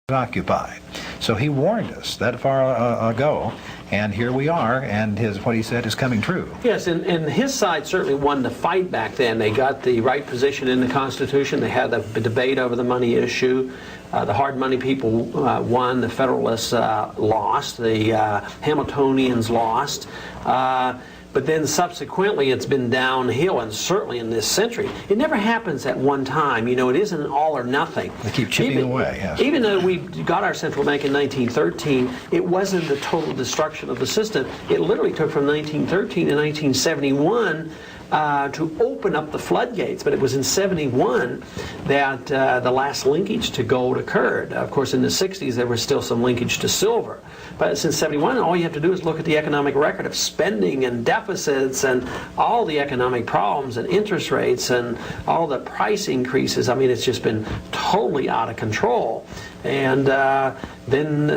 occupied. So he warned us that far ago, and here we are, and what he said is coming true. Yes, and his side certainly won the fight back then. They got the right position in the Constitution. They had the debate over the money issue. The hard money people won. The Federalists lost. The Hamiltonians lost. But then subsequently it's been downhill, and certainly in this century. It never happens at one time. You know, it isn't all or nothing. They keep chipping away, yes. Even though we got our central bank in 1913, it wasn't the total destruction of the system. It literally took from 1913 to 1971 to open up the floodgates. But it was in 71 that the last linkage to gold occurred. Of course, in the 60s, there was still some linkage to silver. But since 71, all you have to do is look at the economic record of spending and deficits and all the economic problems and interest rates and all the price increases. I mean, it's just been totally out of control. And then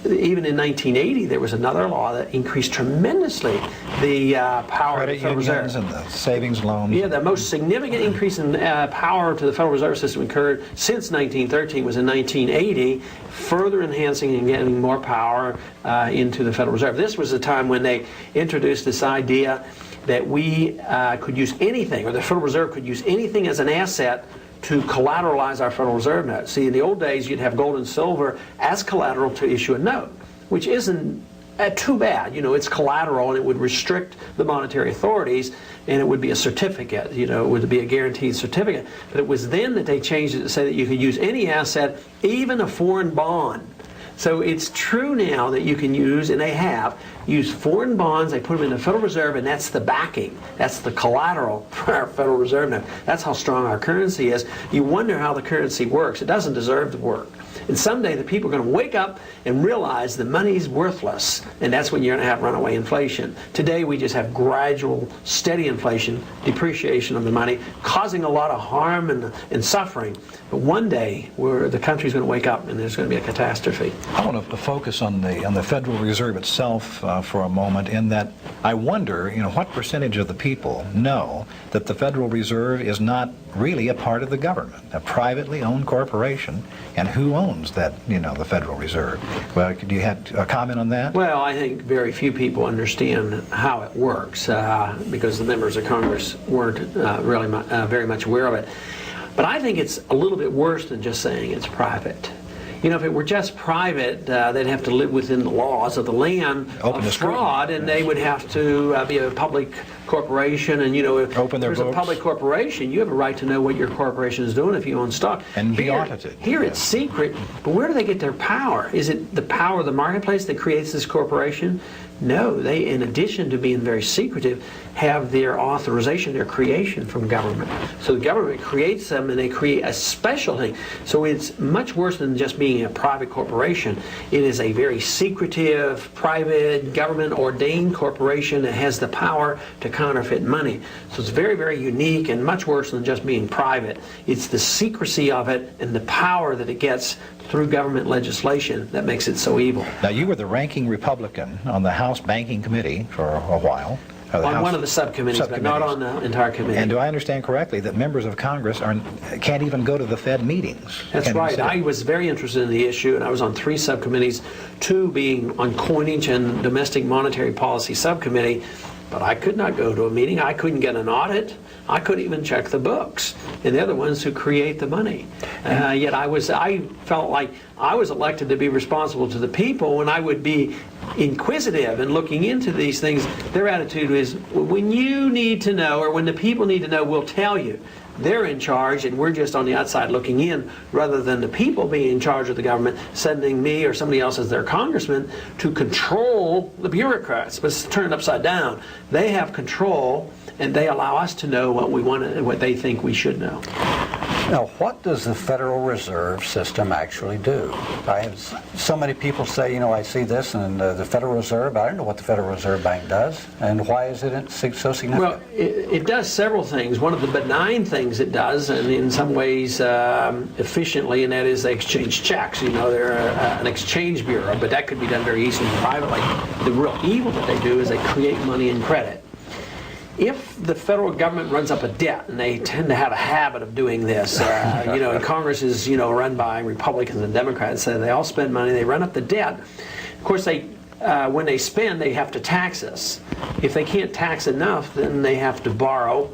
even in 1980, there was another law that increased tremendously the power of the Federal Reserve. And the savings loans. Yeah, the most significant increase in power to the Federal Reserve System occurred since 1913 was in 1980, further enhancing and getting more power into the Federal Reserve. This was the time when they introduced this idea that we could use anything, or the Federal Reserve could use anything as an asset to collateralize our Federal Reserve note. See, in the old days, you'd have gold and silver as collateral to issue a note, which isn't too bad. You know, it's collateral, and it would restrict the monetary authorities, and it would be a certificate. You know, it would be a guaranteed certificate. But it was then that they changed it to say that you could use any asset, even a foreign bond. So it's true now that you can use, and they have, used foreign bonds. They put them in the Federal Reserve, and that's the backing. That's the collateral for our Federal Reserve note. That's how strong our currency is. You wonder how the currency works. It doesn't deserve to work. And someday the people are going to wake up and realize the money's worthless, and that's when you're going to have runaway inflation. Today we just have gradual, steady inflation, depreciation of the money, causing a lot of harm and suffering. But one day the country's going to wake up, and there's going to be a catastrophe. I want to focus on the Federal Reserve itself for a moment, in that I wonder, you know, what percentage of the people know that the Federal Reserve is not really a part of the government, a privately owned corporation, and who owns that, you know, the Federal Reserve? Well, do you have a comment on that? Well, I think very few people understand how it works because the members of Congress weren't really very much aware of it. But I think it's a little bit worse than just saying it's private. You know, if it were just private, they'd have to live within the laws of the land of fraud, and they would have to be a public corporation. And, you know, if there's a public corporation, you have a right to know what your corporation is doing if you own stock. And be audited. Here it's secret, but where do they get their power? Is it the power of the marketplace that creates this corporation? No, they, in addition to being very secretive, have their authorization, their creation from government. So the government creates them, and they create a special thing. So it's much worse than just being a private corporation. It is a very secretive, private, government-ordained corporation that has the power to counterfeit money. So it's very, very unique and much worse than just being private. It's the secrecy of it and the power that it gets through government legislation that makes it so evil. Now, you were the ranking Republican on the House Banking Committee for a while. On one of the subcommittees, but not on the entire committee. And do I understand correctly that members of Congress can't even go to the Fed meetings? That's right. I was very interested in the issue, and I was on 3 subcommittees, 2 being on coinage and domestic monetary policy subcommittee. But I could not go to a meeting. I couldn't get an audit. I couldn't even check the books. And they're the ones who create the money. Yet I felt like I was elected to be responsible to the people. When I would be inquisitive and looking into these things, their attitude is, when you need to know, or when the people need to know, we'll tell you. They're in charge, and we're just on the outside looking in, rather than the people being in charge of the government, sending me or somebody else as their congressman to control the bureaucrats. But it's turned upside down. They have control, and they allow us to know what we want and what they think we should know. Now, what does the Federal Reserve System actually do? I have so many people say, you know, I see this and the Federal Reserve, I don't know what the Federal Reserve Bank does, and why is it so significant? Well, it does several things. One of the benign things it does, and in some ways efficiently, and that is they exchange checks. You know, they're an exchange bureau, but that could be done very easily privately. The real evil that they do is they create money and credit. if the federal government runs up a debt, and they tend to have a habit of doing this, and Congress is run by Republicans and Democrats, so they all spend money, they run up the debt. Of course, when they spend, they have to tax us. If they can't tax enough, then they have to borrow,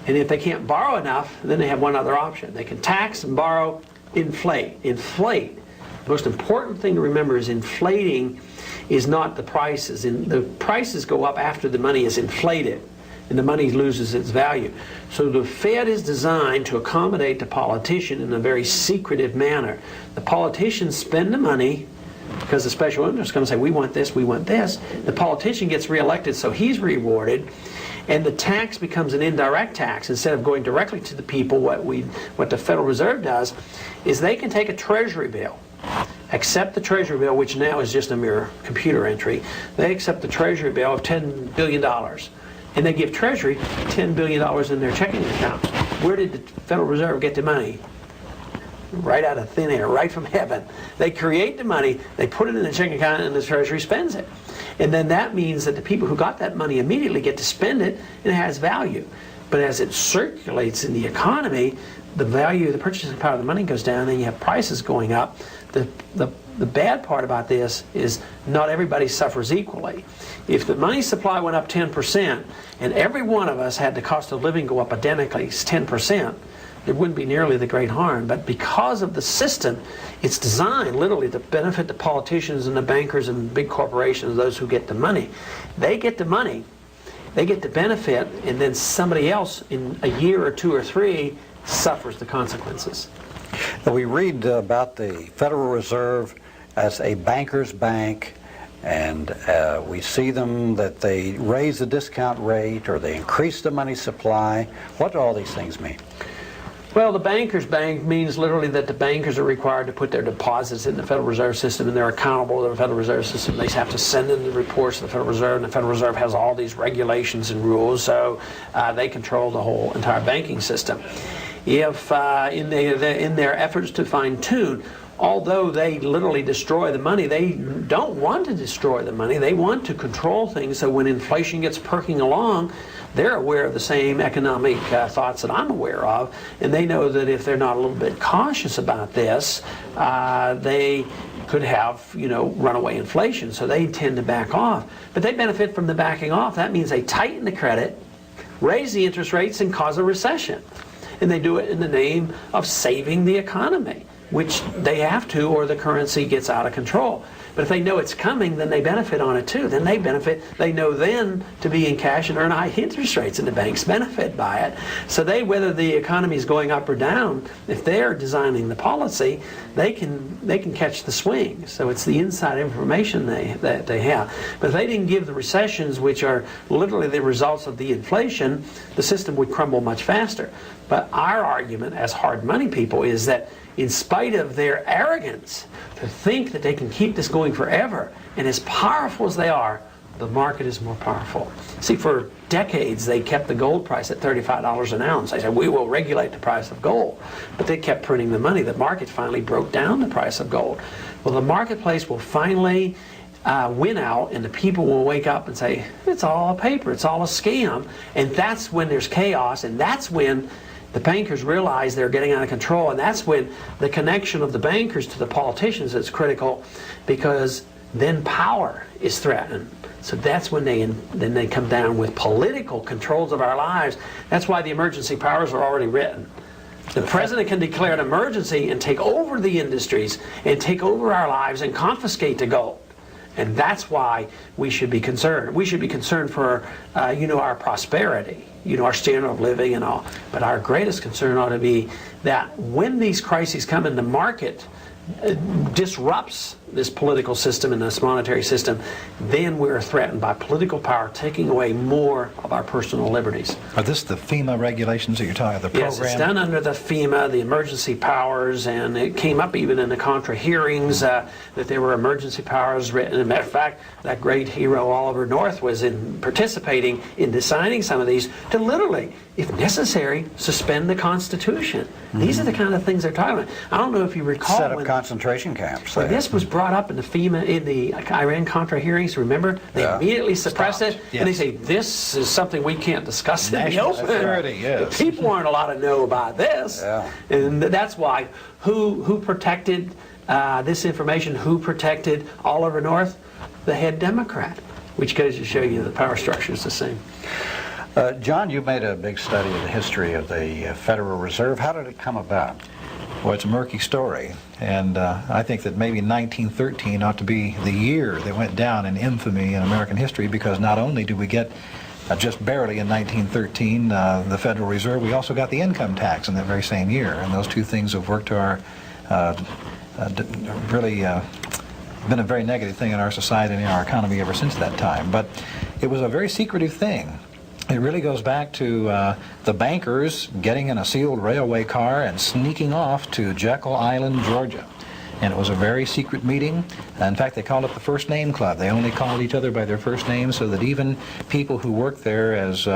and if they can't borrow enough, then they have one other option. They can tax and borrow, inflate. Inflate. The most important thing to remember is inflating is not the prices. The prices go up after the money is inflated, and the money loses its value. So the Fed is designed to accommodate the politician in a very secretive manner. The politicians spend the money because the special interests come and say, we want this, we want this. The politician gets reelected, so he's rewarded, and the tax becomes an indirect tax. Instead of going directly to the people, what the Federal Reserve does is they can take a Treasury bill, accept the Treasury bill, which now is just a mere computer entry. They accept the Treasury bill of $10 billion. And they give Treasury $10 billion in their checking account. Where did the Federal Reserve get the money? Right out of thin air, right from heaven. They create the money, they put it in the checking account, and the Treasury spends it. And then that means that the people who got that money immediately get to spend it, and it has value. But as it circulates in the economy, the value, the purchasing power of the money goes down, and you have prices going up. The bad part about this is not everybody suffers equally. If the money supply went up 10% and every one of us had the cost of living go up identically 10%, there wouldn't be nearly the great harm. But because of the system, it's designed literally to benefit the politicians and the bankers and big corporations, those who get the money. They get the money, they get the benefit, and then somebody else in a year or two or three suffers the consequences. We read about the Federal Reserve as a banker's bank, and we see them that they raise the discount rate or they increase the money supply. What do all these things mean? Well, the banker's bank means literally that the bankers are required to put their deposits in the Federal Reserve System, and they're accountable to the Federal Reserve System. They have to send in the reports to the Federal Reserve, and the Federal Reserve has all these regulations and rules, so they control the whole entire banking system. If in their efforts to fine-tune, although they literally destroy the money, they don't want to destroy the money. They want to control things, so when inflation gets perking along, they're aware of the same economic thoughts that I'm aware of, and they know that if they're not a little bit cautious about this, they could have, runaway inflation, so they tend to back off. But they benefit from the backing off. That means they tighten the credit, raise the interest rates, and cause a recession. And they do it in the name of saving the economy, which they have to, or the currency gets out of control. But if they know it's coming, then they benefit on it too. Then they benefit. They know then to be in cash and earn high interest rates, and the banks benefit by it. So whether the economy is going up or down, if they're designing the policy, they can catch the swing. So it's the inside information that they have. But if they didn't give the recessions, which are literally the results of the inflation, the system would crumble much faster. But our argument as hard money people is that in spite of their arrogance to think that they can keep this going forever, and as powerful as they are, the market is more powerful. See, for decades they kept the gold price at $35 an ounce. They said, we will regulate the price of gold. But they kept printing the money. The market finally broke down the price of gold. Well, the marketplace will finally win out, and the people will wake up and say, it's all a paper, it's all a scam. And that's when there's chaos, and that's when the bankers realize they're getting out of control, and that's when the connection of the bankers to the politicians is critical, because then power is threatened. So that's when they come down with political controls of our lives. That's why the emergency powers are already written. The president can declare an emergency and take over the industries and take over our lives and confiscate the gold. And that's why we should be concerned. We should be concerned for, our prosperity, our standard of living and all. But our greatest concern ought to be that when these crises come in, the market disrupts this political system and this monetary system, then we're threatened by political power taking away more of our personal liberties. Are this the FEMA regulations that you're talking about, the program? Yes, it's done under the FEMA, the emergency powers, and it came up even in the Contra hearings that there were emergency powers written. As a matter of fact, that great hero Oliver North was participating in designing some of these to literally, if necessary, suspend the Constitution. Mm-hmm. These are the kind of things they're talking about. I don't know if you recall set up concentration camps. When this was brought brought up in the Iran-Contra hearings, remember? They immediately suppressed it, Yes. and they say, this is something we can't discuss in the National open. security, yes. The people aren't allowed to know about this. Yeah. And that's why, who protected this information, who protected Oliver North? The head Democrat, which goes to show you the power structure is the same. John, you made a big study of the history of the Federal Reserve. How did it come about? Well, it's a murky story, and I think that maybe 1913 ought to be the year that went down in infamy in American history, because not only did we get just barely in 1913 the Federal Reserve, we also got the income tax in that very same year, and those two things have worked to our really been a very negative thing in our society and in our economy ever since that time. But it was a very secretive thing. It really goes back to the bankers getting in a sealed railway car and sneaking off to Jekyll Island, Georgia. And it was a very secret meeting. In fact, they called it the First Name Club. They only called each other by their first name, so that even people who worked there as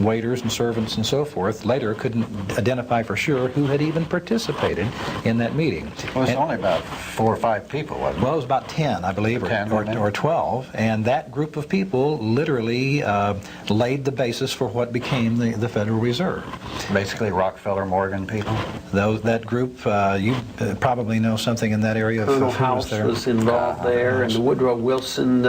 waiters and servants and so forth later couldn't identify for sure who had even participated in that meeting. Well, it was only about 4 or 5 people, wasn't it? Well, it was about 10, I believe, or 10, or 12, and that group of people literally laid the basis for what became the Federal Reserve. Basically Rockefeller, Morgan people? That group, you probably know something in that area of Colonel who House was involved there, and the Woodrow Wilson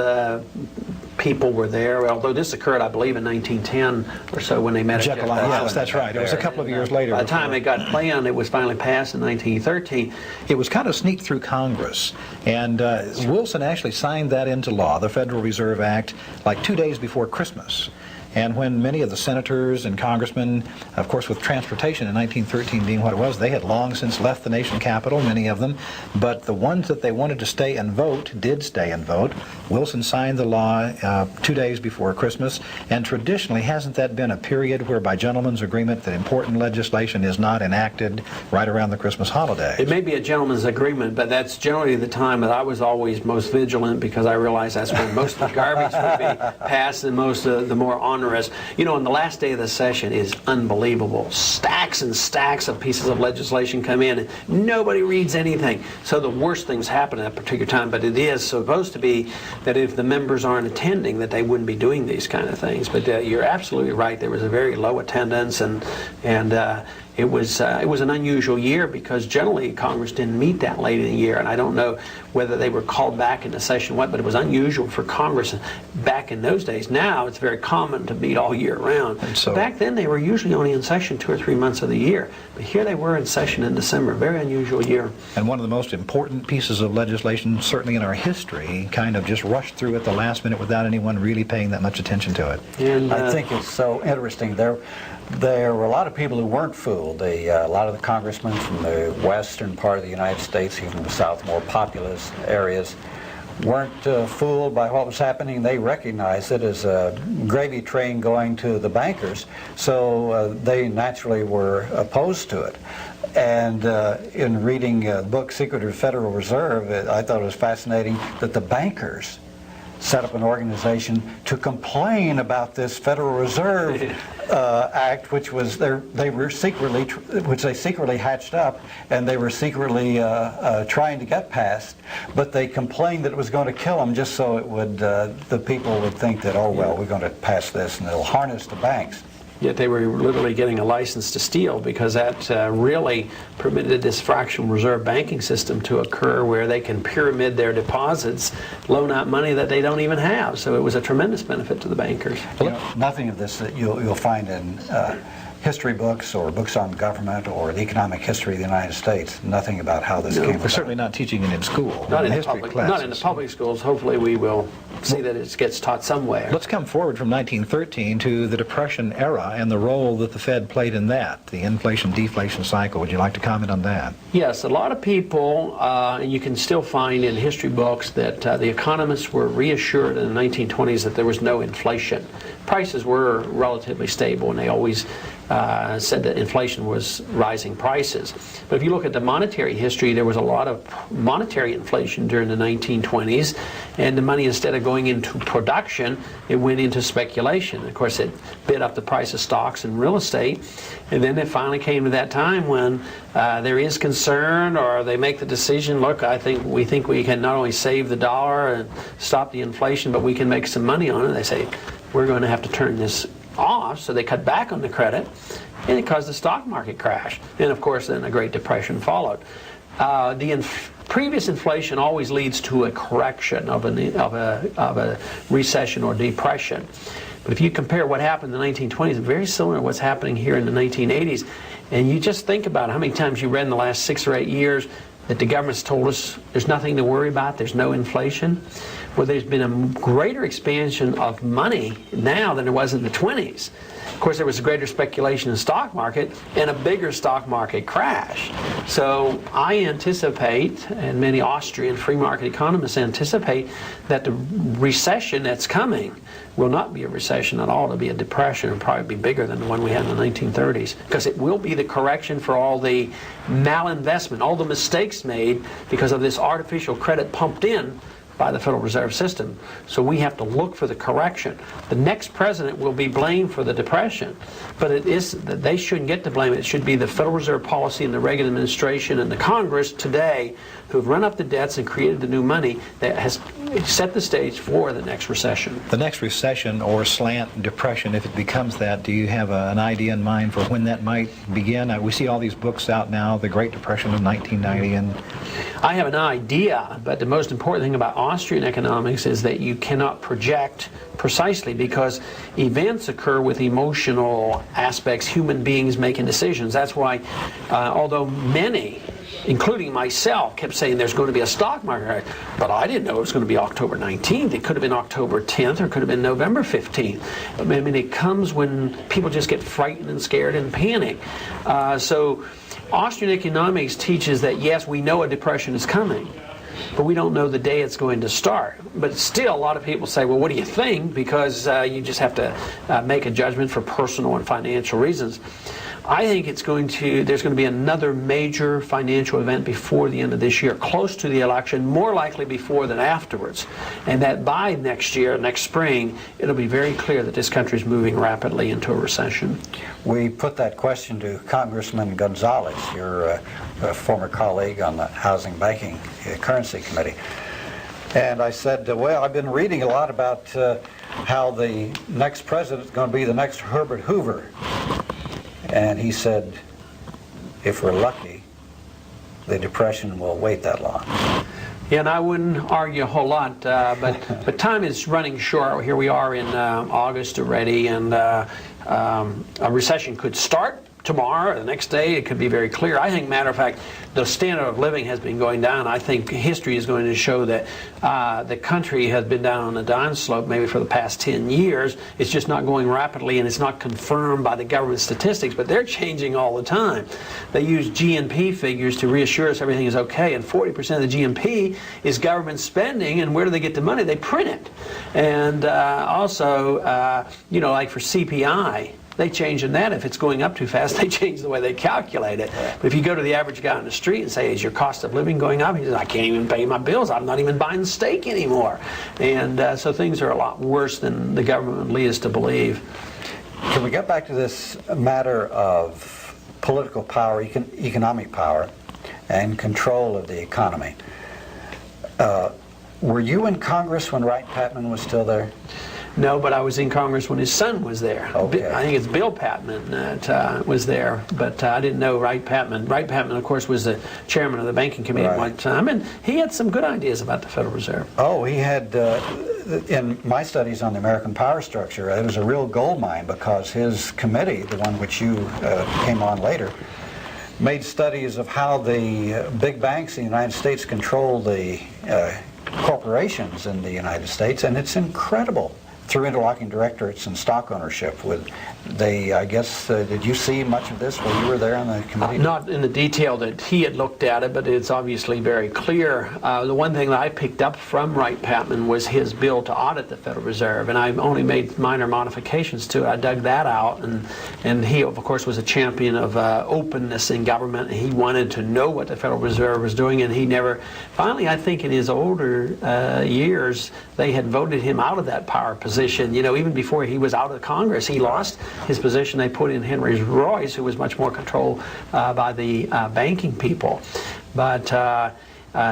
people were there, although this occurred, I believe, in 1910 or so when they met at Jekyll Island. Yes, that's right. It was a couple of years later. By the time it got planned, it was finally passed in 1913. It was kind of sneaked through Congress, and Wilson actually signed that into law, the Federal Reserve Act, like 2 days before Christmas. And when many of the senators and congressmen, of course with transportation in 1913 being what it was, they had long since left the nation capital, many of them, but the ones that they wanted to stay and vote did stay and vote. Wilson signed the law 2 days before Christmas, and traditionally hasn't that been a period where by gentleman's agreement that important legislation is not enacted right around the Christmas holiday? It may be a gentleman's agreement, but that's generally the time that I was always most vigilant, because I realized that's when most of the garbage would be passed and most of the more onerous. You know, on the last day of the session is unbelievable. Stacks and stacks of pieces of legislation come in, and nobody reads anything. So the worst things happen at that particular time, but it is supposed to be that if the members aren't attending, that they wouldn't be doing these kind of things. But you're absolutely right. There was a very low attendance, and it was an unusual year, because generally Congress didn't meet that late in the year, and I don't know whether they were called back into session what, but it was unusual for Congress back in those days. Now it's very common to meet all year round. So, back then they were usually only in session 2 or 3 months of the year, but here they were in session in December. Very unusual year. And one of the most important pieces of legislation, certainly in our history, kind of just rushed through at the last minute without anyone really paying that much attention to it. And I think it's so interesting. There were a lot of people who weren't fooled. A lot of the congressmen from the western part of the United States, even the south, more populous areas, weren't fooled by what was happening. They recognized it as a gravy train going to the bankers, so they naturally were opposed to it. And in reading the book Secret of the Federal Reserve, I thought it was fascinating that the bankers set up an organization to complain about this Federal Reserve Act, which was which they secretly hatched up, and they were secretly trying to get passed. But they complained that it was going to kill them, just so it would the people would think that, oh well, we're going to pass this and it'll harness the banks. Yet they were literally getting a license to steal, because that really permitted this fractional reserve banking system to occur, where they can pyramid their deposits, loan out money that they don't even have. So it was a tremendous benefit to the bankers. You know, nothing of this that you'll find in history books or books on government or the economic history of the United States. Nothing about how this came about. We're certainly not teaching it in school. Not in the history public, classes. not in the public schools. Hopefully we will see that it gets taught somewhere. Let's come forward from 1913 to the Depression era and the role that the Fed played in that, the inflation-deflation cycle. Would you like to comment on that? Yes, a lot of people, and you can still find in history books, that the economists were reassured in the 1920s that there was no inflation. Prices were relatively stable, and they always said that inflation was rising prices. But if you look at the monetary history, there was a lot of monetary inflation during the 1920s, and the money, instead of going into production, it went into speculation. Of course, it bid up the price of stocks and real estate, and then it finally came to that time when there is concern, or they make the decision, look, we think we can not only save the dollar and stop the inflation, but we can make some money on it. They say, we're going to have to turn this off, so they cut back on the credit, and it caused the stock market crash. And of course, then a Great Depression followed. Previous inflation always leads to a correction of a recession or depression. But if you compare what happened in the 1920s, it's very similar to what's happening here in the 1980s. And you just think about how many times you read in the last 6 or 8 years that the government's told us there's nothing to worry about, there's no inflation. Well, there's been a greater expansion of money now than there was in the 20s. Of course, there was a greater speculation in the stock market and a bigger stock market crash. So I anticipate, and many Austrian free market economists anticipate, that the recession that's coming will not be a recession at all. It'll be a depression. It'll probably be bigger than the one we had in the 1930s, because it will be the correction for all the malinvestment, all the mistakes made because of this artificial credit pumped in by the Federal Reserve System. So we have to look for the correction. The next president will be blamed for the depression, but they shouldn't get to blame. It should be the Federal Reserve policy and the Reagan administration and the Congress today who've run up the debts and created the new money that has set the stage for the next recession. The next recession or slant depression, if it becomes that, do you have an idea in mind for when that might begin? We see all these books out now, The Great Depression of 1990, and I have an idea, but the most important thing about Austrian economics is that you cannot project precisely, because events occur with emotional aspects, human beings making decisions. That's why, although many, including myself, kept saying there's going to be a stock market, but I didn't know it was going to be October 19th. It could have been October 10th, or it could have been November 15th. I mean, it comes when people just get frightened and scared and panic. So Austrian economics teaches that, yes, we know a depression is coming, but we don't know the day it's going to start. But still, a lot of people say, well, what do you think? Because you just have to make a judgment for personal and financial reasons. I think there's going to be another major financial event before the end of this year, close to the election, more likely before than afterwards. And that by next year, next spring, it'll be very clear that this country is moving rapidly into a recession. We put that question to Congressman Gonzalez, your former colleague on the Housing Banking Currency Committee. And I said, well, I've been reading a lot about how the next president is going to be the next Herbert Hoover. And he said, if we're lucky, the depression will wait that long. Yeah, and I wouldn't argue a whole lot, but time is running short. Here we are in August already, and a recession could start tomorrow or the next day. It could be very clear. I think, matter of fact, the standard of living has been going down. I think history is going to show that the country has been down on the down slope maybe for the past 10 years. It's just not going rapidly, and it's not confirmed by the government statistics, but they're changing all the time. They use GNP figures to reassure us everything is okay, and 40% of the GNP is government spending, and where do they get the money? They print it. And also, like for CPI, they change in that. If it's going up too fast, they change the way they calculate it. But if you go to the average guy on the street and say, is your cost of living going up? He says, I can't even pay my bills. I'm not even buying steak anymore. And so things are a lot worse than the government would lead us to believe. Can we get back to this matter of political power, economic power, and control of the economy? Were you in Congress when Wright Patman was still there? No, but I was in Congress when his son was there. Okay. I think it's Bill Patman that was there, but I didn't know Wright Patman. Wright Patman, of course, was the chairman of the banking committee at one time, and he had some good ideas about the Federal Reserve. Oh, he had, in my studies on the American power structure, it was a real gold mine, because his committee, the one which you came on later, made studies of how the big banks in the United States control the corporations in the United States, and it's incredible, through interlocking directorates and stock ownership with I guess, did you see much of this while you were there on the committee? Not in the detail that he had looked at it, but it's obviously very clear. The one thing that I picked up from Wright-Patman was his bill to audit the Federal Reserve, and I only made minor modifications to it. I dug that out, and he, of course, was a champion of openness in government. He wanted to know what the Federal Reserve was doing, and he never... Finally, I think in his older years, they had voted him out of that power position. You know, even before he was out of Congress, he lost his position. They put in Henry Royce, who was much more controlled by the banking people. But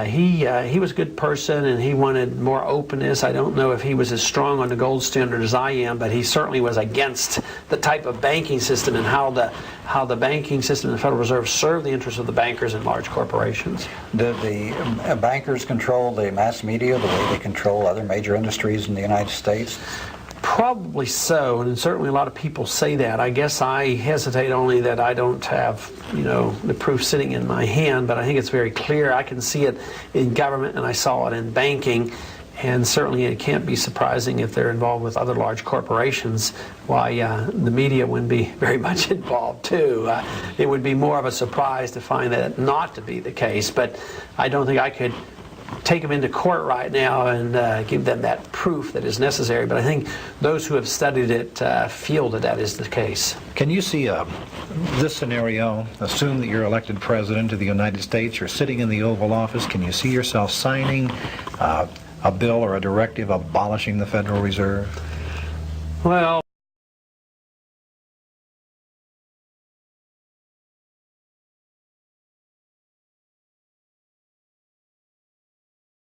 he was a good person, and he wanted more openness. I don't know if he was as strong on the gold standard as I am, but he certainly was against the type of banking system and how the banking system and the Federal Reserve served the interests of the bankers and large corporations. Did the bankers control the mass media the way they control other major industries in the United States? Probably so, and certainly a lot of people say that. I guess I hesitate only that I don't have, you know, the proof sitting in my hand, but I think it's very clear. I can see it in government, and I saw it in banking, and certainly it can't be surprising if they're involved with other large corporations, why the media wouldn't be very much involved too. It would be more of a surprise to find that not to be the case, but I don't think I could take them into court right now and give them that proof that is necessary. But I think those who have studied it feel that that is the case. Can you see this scenario? Assume that you're elected president of the United States. You're sitting in the Oval Office. Can you see yourself signing a bill or a directive abolishing the Federal Reserve? Well,